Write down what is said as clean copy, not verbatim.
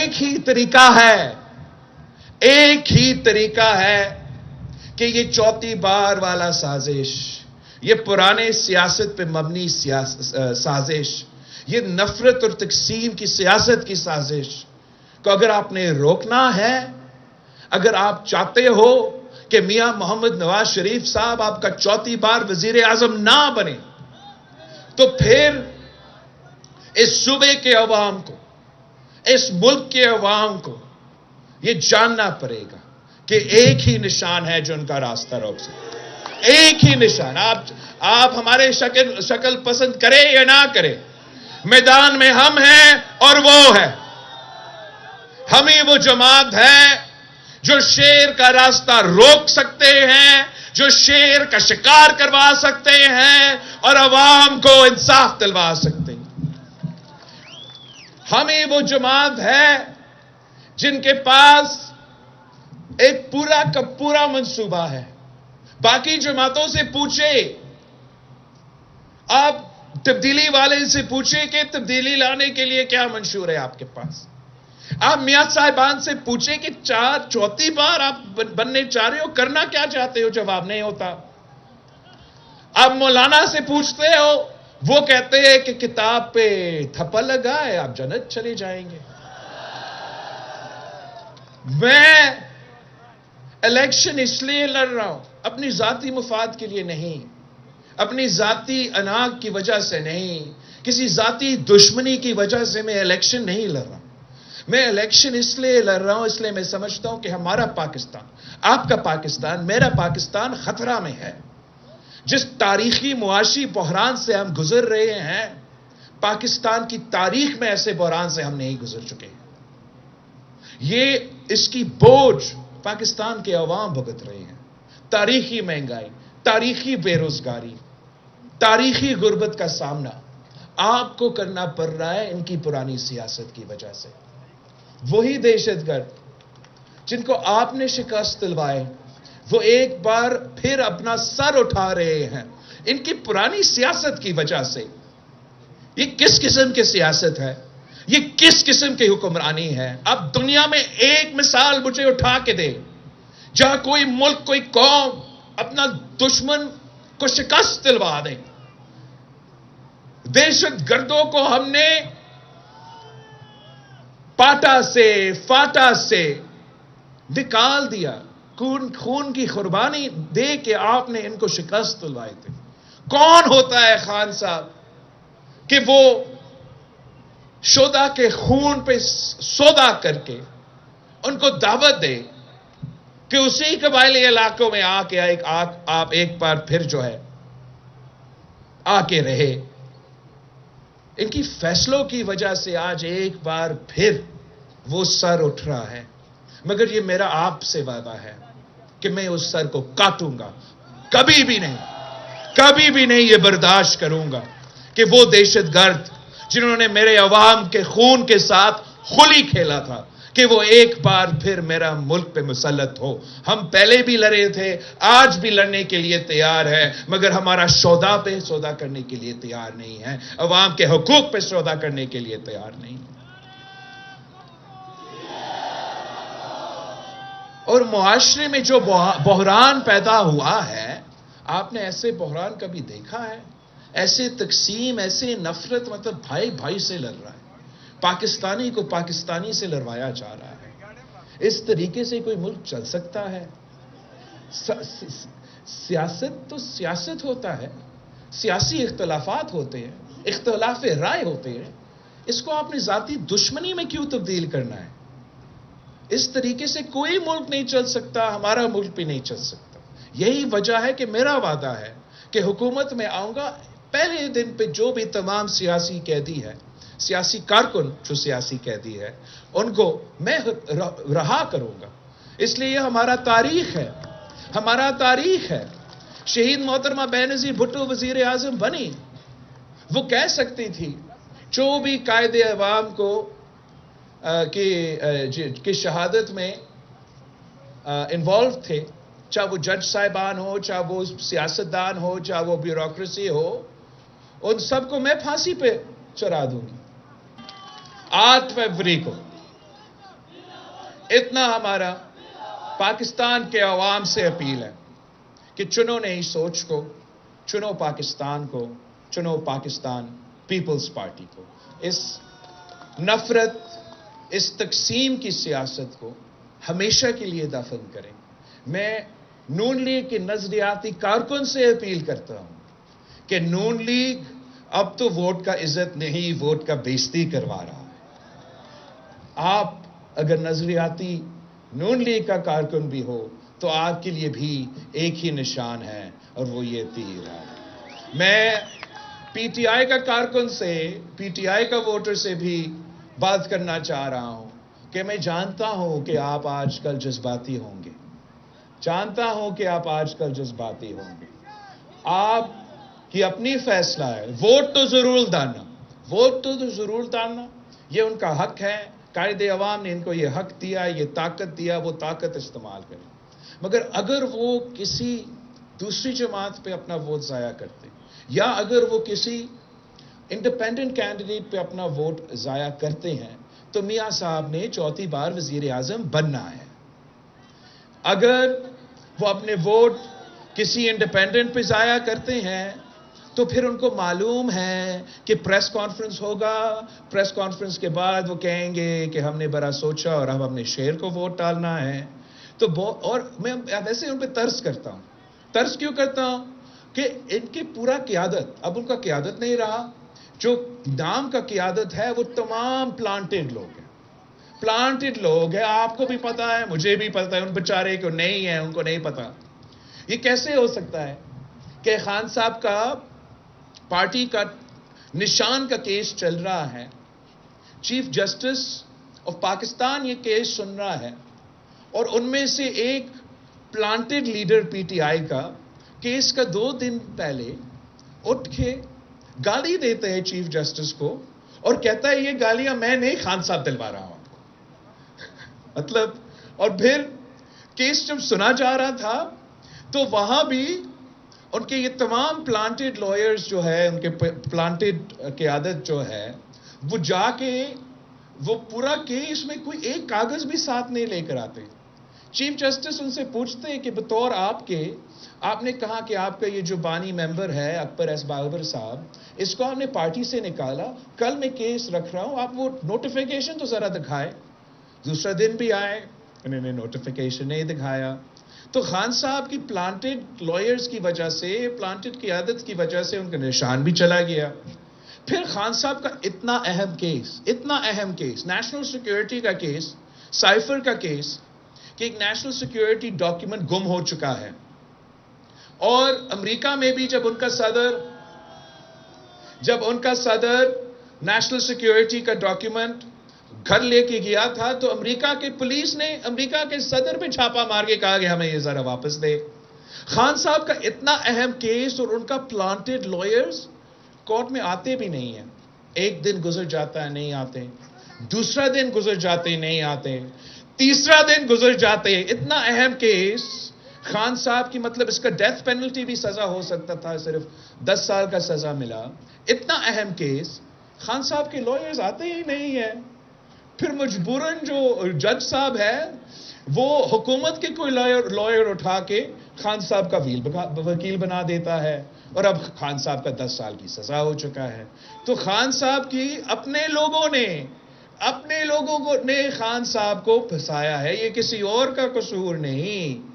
ایک ہی طریقہ ہے کہ یہ چوتھی بار والا سازش، یہ پرانے سیاست پہ مبنی سازش، یہ نفرت اور تقسیم کی سیاست کی سازش کو اگر آپ نے روکنا ہے، اگر آپ چاہتے ہو کہ میاں محمد نواز شریف صاحب آپ کا چوتھی بار وزیر اعظم نہ بنے، تو پھر اس صوبے کے عوام کو، اس ملک کے عوام کو یہ جاننا پڑے گا کہ ایک ہی نشان ہے جو ان کا راستہ روک سکتا ہے۔ ایک ہی نشان۔ آپ ہمارے شکل پسند کریں یا نہ کریں، میدان میں ہم ہیں اور وہ ہے۔ ہم ہی وہ جماعت ہے جو شیر کا راستہ روک سکتے ہیں، جو شیر کا شکار کروا سکتے ہیں اور عوام کو انصاف دلوا سکتے ہیں۔ ہم ہی وہ جماعت ہے جن کے پاس ایک پورا کا پورا منصوبہ ہے۔ باقی جماعتوں سے پوچھے، آپ تبدیلی والے سے پوچھیں کہ تبدیلی لانے کے لیے کیا منشور ہے آپ کے پاس۔ آپ میاں صاحبان سے پوچھیں کہ چوتھی بار آپ بننے چاہ رہے ہو، کرنا کیا چاہتے ہو، جواب نہیں ہوتا۔ آپ مولانا سے پوچھتے ہو، وہ کہتے ہیں کہ کتاب پہ تھپا لگا ہے، آپ جنت چلے جائیں گے۔ میں الیکشن اس لیے لڑ رہا ہوں، اپنی ذاتی مفاد کے لیے نہیں، اپنی ذاتی انا کی وجہ سے نہیں، کسی ذاتی دشمنی کی وجہ سے میں الیکشن نہیں لڑ رہا ہوں۔ میں الیکشن اس لیے لڑ رہا ہوں، اس لیے میں سمجھتا ہوں کہ ہمارا پاکستان، آپ کا پاکستان، میرا پاکستان خطرہ میں ہے۔ جس تاریخی معاشی بحران سے ہم گزر رہے ہیں، پاکستان کی تاریخ میں ایسے بحران سے ہم نہیں گزر چکے۔ اس کی بوجھ پاکستان کے عوام بھگت رہے ہیں۔ تاریخی مہنگائی، تاریخی بے روزگاری، تاریخی غربت کا سامنا آپ کو کرنا پڑ رہا ہے ان کی پرانی سیاست کی وجہ سے۔ وہی دہشت گرد جن کو آپ نے شکست دلوائے، وہ ایک بار پھر اپنا سر اٹھا رہے ہیں ان کی پرانی سیاست کی وجہ سے۔ یہ کس قسم کی سیاست ہے؟ یہ کس قسم کی حکمرانی ہے؟ اب دنیا میں ایک مثال مجھے اٹھا کے دے جہاں کوئی ملک، کوئی قوم اپنا دشمن کو شکست دلوا دے۔ دہشت گردوں کو ہم نے فاٹا سے نکال دیا، خون کی قربانی دے کے آپ نے ان کو شکست دلوائے تھے۔ کون ہوتا ہے خان صاحب کہ وہ شہدا کے خون پہ سودا کر کے ان کو دعوت دے کہ اسی قبائلی علاقوں میں آ کے آپ ایک بار پھر جو ہے آ کے رہے۔ ان کی فیصلوں کی وجہ سے آج ایک بار پھر وہ سر اٹھ رہا ہے، مگر یہ میرا آپ سے وعدہ ہے کہ میں اس سر کو کاٹوں گا۔ کبھی بھی نہیں یہ برداشت کروں گا کہ وہ دہشت گرد جنہوں نے میرے عوام کے خون کے ساتھ ہولی کھیلا تھا، کہ وہ ایک بار پھر میرا ملک پہ مسلط ہو۔ ہم پہلے بھی لڑے تھے، آج بھی لڑنے کے لیے تیار ہے، مگر ہمارا سودا پہ سودا کرنے کے لیے تیار نہیں ہے، عوام کے حقوق پہ سودا کرنے کے لیے تیار نہیں۔ اور معاشرے میں جو بحران پیدا ہوا ہے، آپ نے ایسے بحران کبھی دیکھا ہے؟ ایسے تقسیم، ایسے نفرت، مطلب بھائی بھائی سے لڑ رہا ہے، پاکستانی کو پاکستانی سے لڑوایا جا رہا ہے۔ اس طریقے سے کوئی ملک چل سکتا ہے؟ سیاست تو سیاست ہوتا ہے، سیاسی اختلافات ہوتے ہیں، اختلاف رائے ہوتے ہیں، اس کو آپ نے ذاتی دشمنی میں کیوں تبدیل کرنا ہے؟ اس طریقے سے کوئی ملک نہیں چل سکتا، ہمارا ملک بھی نہیں چل سکتا۔ یہی وجہ ہے کہ میرا وعدہ ہے کہ حکومت میں آؤں گا، پہلے دن پہ جو بھی تمام سیاسی قیدی ہے، سیاسی کارکن جو سیاسی قیدی ہے، ان کو میں رہا کروں گا۔ اس لیے یہ ہمارا تاریخ ہے۔ شہید محترمہ بینظیر بھٹو وزیر اعظم بنی، وہ کہہ سکتی تھی جو بھی قائد عوام کو کی شہادت میں انوالو تھے، چاہے وہ جج صاحبان ہو، چاہے وہ سیاستدان ہو، چاہے وہ بیوروکریسی ہو، ان سب کو میں پھانسی پہ چڑھا دوں گی۔ 8 فروری کو اتنا ہمارا پاکستان کے عوام سے اپیل ہے کہ چنو نئی سوچ کو، چنو پاکستان کو، چنو پاکستان پیپلز پارٹی کو. اس نفرت، اس تقسیم کی سیاست کو ہمیشہ کے لیے دفن کریں. میں نون لیگ کے نظریاتی کارکن سے اپیل کرتا ہوں کہ نون لیگ اب تو ووٹ کا عزت نہیں، ووٹ کا بےزتی کروا رہا ہے. آپ اگر نظریاتی نون لیگ کا کارکن بھی ہو تو آپ کے لیے بھی ایک ہی نشان ہے اور وہ یہ تیر ہے. میں پی ٹی آئی کا کارکن سے، پی ٹی آئی کا ووٹر سے بھی بات کرنا چاہ رہا ہوں کہ میں جانتا ہوں کہ آپ آج کل جذباتی ہوں گے، جانتا ہوں کہ آپ آج کل جذباتی ہوں گے. آپ کی اپنی فیصلہ ہے، ووٹ تو ضرور ڈالنا، ووٹ تو ضرور ڈالنا، یہ ان کا حق ہے. قائد عوام نے ان کو یہ حق دیا، یہ طاقت دیا، وہ طاقت استعمال کریں. مگر اگر وہ کسی دوسری جماعت پہ اپنا ووٹ ضائع کرتے، یا اگر وہ کسی انڈیپینڈنٹ کینڈیڈیٹ پہ اپنا ووٹ ضائع کرتے ہیں تو میاں صاحب نے چوتھی بار وزیر اعظم بننا ہے. اگر وہ اپنے ووٹ کسی انڈیپینڈنٹ پہ ضائع کرتے ہیں تو پھر ان کو معلوم ہے کہ پریس کانفرنس ہوگا، پریس کانفرنس کے بعد وہ کہیں گے کہ ہم نے بڑا سوچا اور اب ہم نے شیر کو ووٹ ڈالنا ہے. تو اور میں ویسے ان پہ ترس کرتا ہوں. ترس کیوں کرتا ہوں؟ کہ ان کی پورا قیادت، اب ان کا قیادت نہیں رہا. جو نام کا قیادت ہے وہ تمام پلانٹڈ لوگ ہیں، پلانٹڈ لوگ ہیں. آپ کو بھی پتا ہے، مجھے بھی پتا ہے، ان بیچارے کو نہیں ہے، ان کو نہیں پتا. یہ کیسے ہو سکتا ہے کہ خان صاحب کا پارٹی کا نشان کا کیس چل رہا ہے، چیف جسٹس آف پاکستان یہ کیس سن رہا ہے، اور ان میں سے ایک planted leader P T I کا کیس کا 2 دن پہلے اٹھ کے گالی دیتے ہیں چیف جسٹس کو اور کہتا ہے یہ گالیاں میں نہیں، خان صاحب دلوا رہا ہوں. مطلب، اور پھر کیس جب سنا جا رہا تھا تو وہاں بھی ان کے یہ تمام پلانٹڈ لائرز جو ہے، ان کے پلانٹڈ قیادت جو ہے، وہ جا کے وہ پورا کیس میں کوئی ایک کاغذ بھی ساتھ نہیں لے کر آتے. چیف جسٹس ان سے پوچھتے ہیں کہ بطور آپ نے کہا کہ آپ کا یہ جو بانی ممبر ہے اکبر ایس بابر صاحب، اس کو آپ نے پارٹی سے نکالا، کل میں کیس رکھ رہا ہوں، آپ وہ نوٹیفیکیشن تو ذرا دکھائے. دوسرا دن بھی آئے، انہوں نے نوٹیفیکیشن نہیں دکھایا. تو خان صاحب کی پلانٹڈ لائرز کی وجہ سے، پلانٹڈ قیادت کی وجہ سے ان کا نشان بھی چلا گیا. پھر خان صاحب کا اتنا اہم کیس، نیشنل سیکیورٹی کا کیس، سائفر کا کیس، کہ ایک نیشنل سیکیورٹی ڈاکیومنٹ گم ہو چکا ہے. اور امریکہ میں بھی جب ان کا صدر نیشنل سیکیورٹی کا ڈاکیومنٹ گھر لے کے گیا تھا تو امریکہ کے پولیس نے امریکہ کے صدر پہ چھاپا مار کے کہا کہ ہمیں یہ ذرا واپس دے. خان صاحب کا اتنا اہم کیس اور ان کا پلانٹڈ لائرز کورٹ میں آتے بھی نہیں ہیں. ایک دن گزر جاتا ہے، نہیں آتے. دوسرا دن گزر جاتے، نہیں آتے. تیسرا دن گزر جاتے. اتنا اہم کیس خان صاحب کی، مطلب اس کا ڈیتھ پینلٹی بھی سزا ہو سکتا تھا، صرف 10 سال کا سزا ملا. اتنا اہم کیس، خان صاحب کے لائرز آتے ہی نہیں ہیں. پھر مجبوراً جو جج صاحب ہے وہ حکومت کے کوئی لائر اٹھا کے خان صاحب کا وکیل بنا دیتا ہے، اور اب خان صاحب کا 10 سال کی سزا ہو چکا ہے. تو خان صاحب کی اپنے لوگوں نے خان صاحب کو پھنسایا ہے، یہ کسی اور کا قصور نہیں.